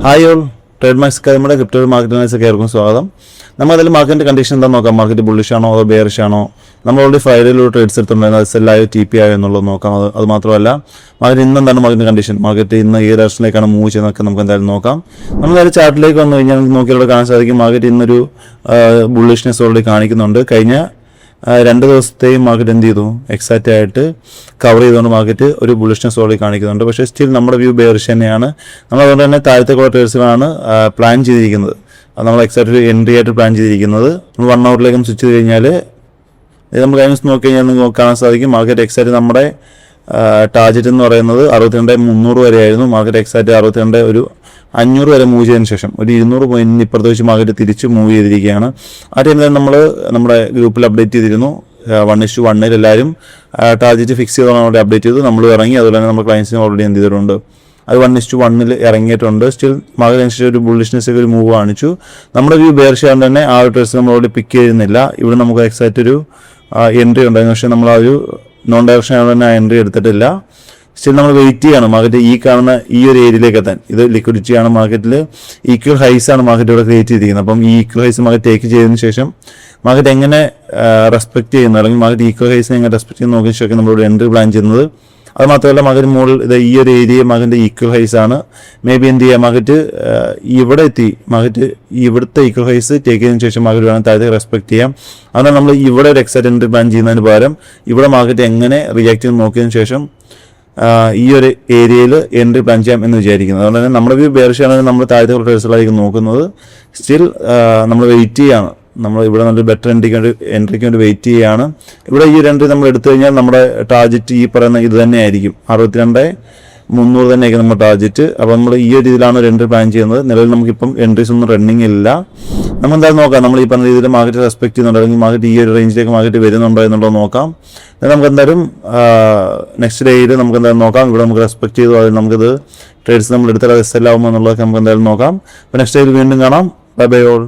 Hi all, trade max നമ്മുടെ crypto market അനാലിസിലേക്ക് ഏവർക്കും സ്വാഗതം. നമ്മൾ അതിൽ മാർക്കറ്റിൻ്റെ കണ്ടീഷൻ എന്താണെന്ന് നോക്കാം. മാർക്കറ്റ് ബുള്ളിഷ് ആണോ അതോ ബെയറിഷ് ആണോ? നമ്മൾ ഓൾറെഡി ഫ്രൈഡേയിലൂടെ ട്രേഡ്സ് എടുത്തിട്ടുണ്ടായിരുന്നു. അത് സെല്ലായോ ടി പി ആയോ എന്നുള്ളത് നോക്കാം. അത് മാത്രമല്ല മാർക്കറ്റ് ഇന്ന് എന്താണ് മാർക്കറ്റിൻ്റെ കണ്ടീഷൻ, മാർക്കറ്റ് ഇന്ന് ഈ ഡയറക്ഷനിലേക്കാണ് മൂവ് ചെയ്യുന്നതൊക്കെ നമുക്ക് എന്തായാലും നോക്കാം. നമ്മൾ നേരെ ചാർട്ടിലേക്ക് വന്നു കഴിഞ്ഞാൽ നമുക്ക് നോക്കിയാൽ കാണാൻ സാധിക്കും മാർക്കറ്റ് ഇന്നൊരു ബുള്ളിഷ്നെസ് ഓൾറെഡി കാണിക്കുന്നുണ്ട്. കഴിഞ്ഞ 2 ദിവസത്തെയും മാർക്കറ്റ് എന്ത് ചെയ്തു, എക്സാക്റ്റ് ആയിട്ട് കവർ ചെയ്തുകൊണ്ട് മാർക്കറ്റ് ഒരു ബുള്ളിഷ്നെസ് ഓൾറെഡി കാണിക്കുന്നുണ്ട്. പക്ഷേ സ്റ്റിൽ നമ്മുടെ വ്യൂ ബെയറിഷ് തന്നെയാണ്. നമ്മൾ അതുകൊണ്ട് തന്നെ താഴത്തേക്കുള്ള ട്രേഡ്സിലാണ് പ്ലാൻ ചെയ്തിരിക്കുന്നത്. അത് നമ്മൾ എക്സാക്റ്റ് ഒരു എൻട്രി ആയിട്ട് പ്ലാൻ ചെയ്തിരിക്കുന്നത്. നമ്മൾ 1 hourലേക്കും സ്വിച്ച് ചെയ്ത് കഴിഞ്ഞാൽ നമ്മൾ കഴിഞ്ഞ നോക്കി കഴിഞ്ഞാൽ നിങ്ങൾക്ക് കാണാൻ സാധിക്കും മാർക്കറ്റ് എക്സാക്റ്റ് നമ്മുടെ ടാർജറ്റ് എന്ന് പറയുന്നത് 62,300 വരെയായിരുന്നു. മാർക്കറ്റ് എക്സാക്റ്റ് 62,500 വരെ മൂവ് ചെയ്തതിന് ശേഷം ഒരു 200 പോയിന്റ് ഇപ്പുറത്ത് വെച്ച് മാർക്കറ്റ് തിരിച്ച് മൂവ് ചെയ്തിരിക്കുകയാണ്. ആ ടൈമിൽ നമ്മൾ നമ്മുടെ ഗ്രൂപ്പിൽ അപ്ഡേറ്റ് ചെയ്തിരുന്നു. 1:1 എല്ലാവരും ടാർജറ്റ് ഫിക്സ് ചെയ്തോളം അവിടെ അപ്ഡേറ്റ് ചെയ്തു. നമ്മൾ ഇറങ്ങി. അതുപോലെ തന്നെ നമ്മൾ ക്ലയൻസിന് ഓൾറെഡി എന്ത് ചെയ്തിട്ടുണ്ട്, അത് 1:1 ഇറങ്ങിയിട്ടുണ്ട്. സ്റ്റിൽ മാർക്കറ്റ് അനുസരിച്ച് ഒരു ബുള്ളിഷ്നെസ് ഒരു മൂവ് കാണിച്ചു. നമ്മുടെ വ്യൂ ബെയറിഷ് ആയതുകൊണ്ട് തന്നെ ആ ഒരു ട്രേഡ് നമ്മൾ ഓൾറെഡി പിക്ക് ചെയ്യുന്നില്ല. ഇവിടെ നമുക്ക് എക്സാക്റ്റ് ഒരു എൻട്രി ഉണ്ടായിരുന്നു. പക്ഷേ നമ്മൾ ആ ഒരു നോൺ ഡയറക്ഷൻ ആയതുകൊണ്ട് തന്നെ ആ എൻട്രി എടുത്തിട്ടില്ല. സ്റ്റിൽ നമ്മൾ വെയിറ്റ് ചെയ്യാണ് മാർക്കറ്റ് ഈ കാണുന്ന ഈ ഒരു ഏരിയയിലേക്ക് എത്താൻ. ഇത് ലിക്വിഡിറ്റിയാണ്. മാർക്കറ്റിൽ ഈക്വൽ ഹൈസ് ആണ് മാർക്കറ്റ് ഇവിടെ ക്രിയേറ്റ് ചെയ്തിരിക്കുന്നത്. അപ്പം ഈ ഈക്വൽ ഹൈസ് മാർക്കറ്റ് ടേക്ക് ചെയ്തതിന് ശേഷം മാർക്കറ്റ് എങ്ങനെ റെസ്പെക്ട് ചെയ്യുന്നു, അല്ലെങ്കിൽ മാർക്കറ്റ് ഈക്വൽ ഹൈസിനെ എങ്ങനെ റെസ്പെക്ട് ചെയ്യുന്ന നോക്കിയ ശേഷം നമ്മളിവിടെ എൻട്രി പ്ലാൻ ചെയ്യുന്നത്. അത് മാത്രമല്ല മാർക്കറ്റ് മുകളിൽ ഇത് ഈ ഒരു ഏരിയ മാർക്കറ്റിൻ്റെ ഈക്വൽ ഹൈസ് ആണ്. മേ ബി എന്ത് ചെയ്യുക, മാർക്കറ്റ് ഇവിടെ എത്തി മാർക്കറ്റ് ഇവിടുത്തെ ഈക്വൽ ഹൈസ് ടേക്ക് ചെയ്തതിന് ശേഷം മാർക്കറ്റ് വേണം താഴത്തേക്ക് റെസ്പെക്ട് ചെയ്യാം. അതിനാൽ നമ്മൾ ഇവിടെ ഒരു എക്സാക്റ്റ് എൻട്രി പ്ലാൻ ചെയ്യുന്നതിന് പകരം ഇവിടെ മാർക്കറ്റ് എങ്ങനെ റിയാക്ട് ചെയ്ത് നോക്കിയതിന് ശേഷം ഈ ഒരു ഏരിയയിൽ എൻട്രി പ്ലാൻ ചെയ്യാം എന്ന് വിചാരിക്കുന്നത്. അതുകൊണ്ട് തന്നെ നമ്മുടെ വ്യൂ ബെയറിഷ് ആണെങ്കിൽ നമ്മൾ താഴത്തേക്കുള്ള ട്രേഡ്സുകളായിരിക്കും നോക്കുന്നത്. സ്റ്റിൽ നമ്മൾ വെയിറ്റ് ചെയ്യാണ്. നമ്മൾ ഇവിടെ നല്ലൊരു ബെറ്റർ എൻട്രിക്ക് വേണ്ടി വെയിറ്റ് ചെയ്യുകയാണ്. ഇവിടെ ഈ ഒരു എൻട്രി നമ്മൾ എടുത്തു കഴിഞ്ഞാൽ നമ്മുടെ ടാർജറ്റ് ഈ പറയുന്ന ഇത് തന്നെയായിരിക്കും, 62,300 തന്നെയായിരിക്കും നമ്മുടെ ടാർജറ്റ്. അപ്പോൾ നമ്മൾ ഈ ഒരു രീതിയിലാണ് ഒരു എൻട്രി പ്ലാൻ ചെയ്യുന്നത്. നിലവിൽ നമുക്കിപ്പം എൻട്രീസ് ഒന്നും റണ്ണിങ് ഇല്ല. നമുക്ക് എന്തായാലും നോക്കാം നമ്മൾ ഈ പറഞ്ഞ രീതിയിൽ മാർക്കറ്റ് റെസ്പെക്ട് ചെയ്യുന്നുണ്ടോ, അല്ലെങ്കിൽ മാർക്കറ്റ് ഈ ഒരു റേഞ്ചിലേക്ക് മാർക്കറ്റ് വരുന്നുണ്ടോ എന്നുള്ളത് നോക്കാം. നമുക്ക് എന്തായാലും നെക്സ്റ്റ് ഡേയിൽ നമുക്ക് എന്തായാലും നോക്കാം. ഇവിടെ നമുക്ക് റെസ്പെക്ട് ചെയ്തു അത് നമുക്കിത് ട്രേഡ്സ് നമ്മൾ എടുത്താൽ അത് എസ് എൽ ആവുമോ എന്നുള്ളതൊക്കെ നമുക്ക് എന്തായാലും നോക്കാം. അപ്പോൾ നെക്സ്റ്റ് ഡേയിൽ വീണ്ടും കാണാം. Bye bye all.